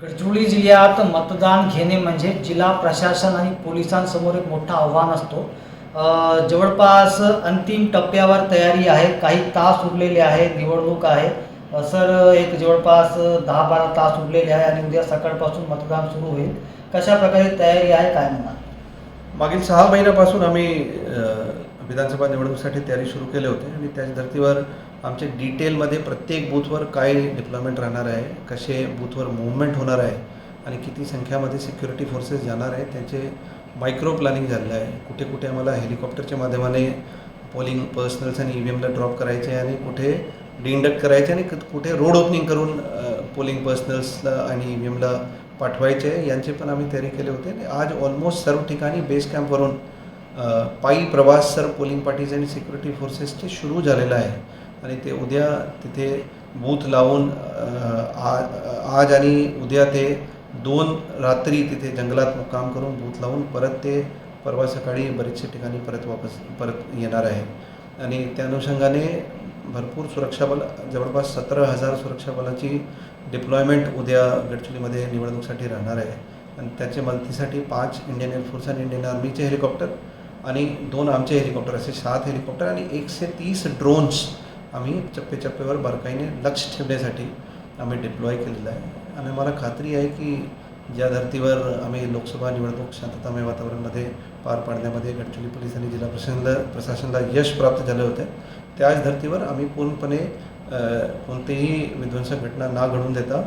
गडचिरोली जिल्ह्यात मतदान घेणे म्हणजे जिल्हा प्रशासन आणि पोलिसांसमोर एक मोठं आव्हान असतो. जवळपास अंतिम टप्प्यावर तयारी आहे. काही तास उरलेले आहेत. निवडणूक आहे. सर एक जवळपास 10-12 तास उरलेले आहे आणि उद्या सकाळपासून मतदान सुरू होईल. कशा प्रकारे तयारी आहे काय म्हणणार? मागील 6 महिन्यापासून आम्ही विधानसभा निवडणुकीसाठी तयारी सुरू केले होते आणि त्याच धर्तीवर आमचे डिटेलमध्ये प्रत्येक बूथवर काय डिप्लॉयमेंट राहणार आहे, कसे बूथवर मूव्हमेंट होणार आहे आणि किती संख्यामध्ये सिक्युरिटी फोर्सेस जाणार आहे त्याचे मायक्रो प्लॅनिंग झालेलं आहे. कुठे कुठे आम्हाला हेलिकॉप्टरच्या माध्यमाने पोलिंग पर्सनल्स आणि EVMला ड्रॉप करायचे आणि कुठे डिंडक्ट करायचे आणि कुठे रोड ओपनिंग करून पोलिंग पर्सनल्सला आणि EVMला पाठवायचे यांचे पण आम्ही तयारी केले होते. आणि आज ऑलमोस्ट सर्व ठिकाणी बेस कॅम्पवरून पायी प्रवास सर पोलिंग पार्टीज आणि सिक्युरिटी फोर्सेसचे सुरू झालेला आहे आणि ते उद्या तिथे बूथ लावून आज आणि उद्या ते 2 रात्री तिथे जंगलात मुक्काम करून बूथ लावून परत ते परवा सकाळी बरेचसे ठिकाणी परत येणार आहे. आणि त्या अनुषंगाने भरपूर सुरक्षा बल जवळपास 17,000 सुरक्षा बलाची डिप्लॉयमेंट उद्या गडचिरोलीमध्ये निवडणुकीसाठी राहणार आहे. आणि त्याच्या मदतीसाठी 5 इंडियन एअरफोर्स आणि इंडियन आर्मीचे हेलिकॉप्टर आणि 2 आमचे हेलिकॉप्टर असे 7 हेलिकॉप्टर आणि 130 ड्रोन्स आम्ही चप्पेचप्पेवर बारकाईने लक्ष ठेवण्यासाठी आम्ही डिप्लॉय केलेलं आहे. आणि मला खात्री आहे की ज्या धर्तीवर आम्ही लोकसभा निवडणूक शांततामय वातावरणामध्ये पार पाडण्यामध्ये गडचिरोली पोलीस आणि जिल्हा प्रशासनाला यश प्राप्त झाले होते, त्याच धर्तीवर आम्ही पूर्णपणे कोणतीही विध्वंसक घटना न घडून देता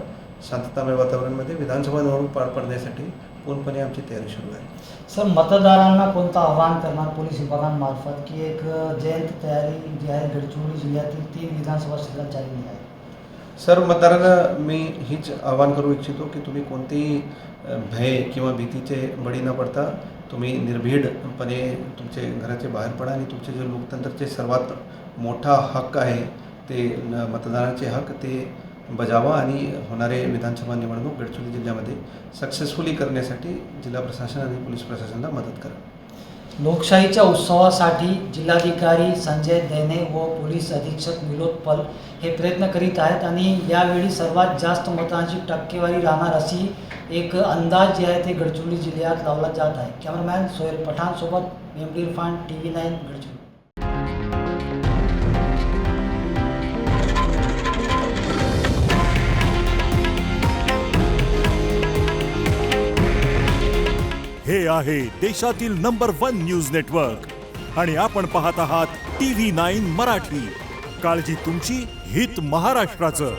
शांततामय वातावरणामध्ये विधानसभा निवडणूक पार पाडण्यासाठी पूर्णपणे आमची तयारी सुरू आहे. सर मतदारांना कोणतं आव्हान करणार पोलीस विभागांमार्फत की एक जयंत तयारी जी आहे गडचिरोली जिल्ह्यातील 3 विधानसभा क्षेत्रात झालेली आहे? सर मतदारांना मी हीच आवाहन करू इच्छितो की तुम्ही कोणतेही भय किंवा भीतीचे बळी न पडता तुम्ही निर्भीडपणे तुमचे घराचे बाहेर पडा आणि तुमचे जे लोकतंत्राचे सर्वात मोठा हक्क आहे ते मतदानाचे हक्क ते बजावा आणि होणारे विधानसभा निवडणूक गडचिरोली जिल्ह्यामध्ये सक्सेसफुली करण्यासाठी जिल्हा प्रशासन आणि पोलीस प्रशासनाला मदत करा. लोकशाहीच्या उत्सवासाठी जिल्हाधिकारी संजय दैने व पोलीस अधीक्षक विनोद पल हे प्रयत्न करीत आहेत आणि यावेळी सर्वात जास्त मतांची टक्केवारी राहणार अशी एक अंदाज जे आहे ते गडचिरोली जिल्ह्यात लावला जात आहे. कॅमेरामॅन सोहेल पठाणसोबत मेमरी इरफान TV9 गडचिरोली. हे आहे देशातील नंबर 1 न्यूज नेटवर्क आणि आपण पाहत आहात TV9 मराठी. काळजी तुमची, हित महाराष्ट्राचं.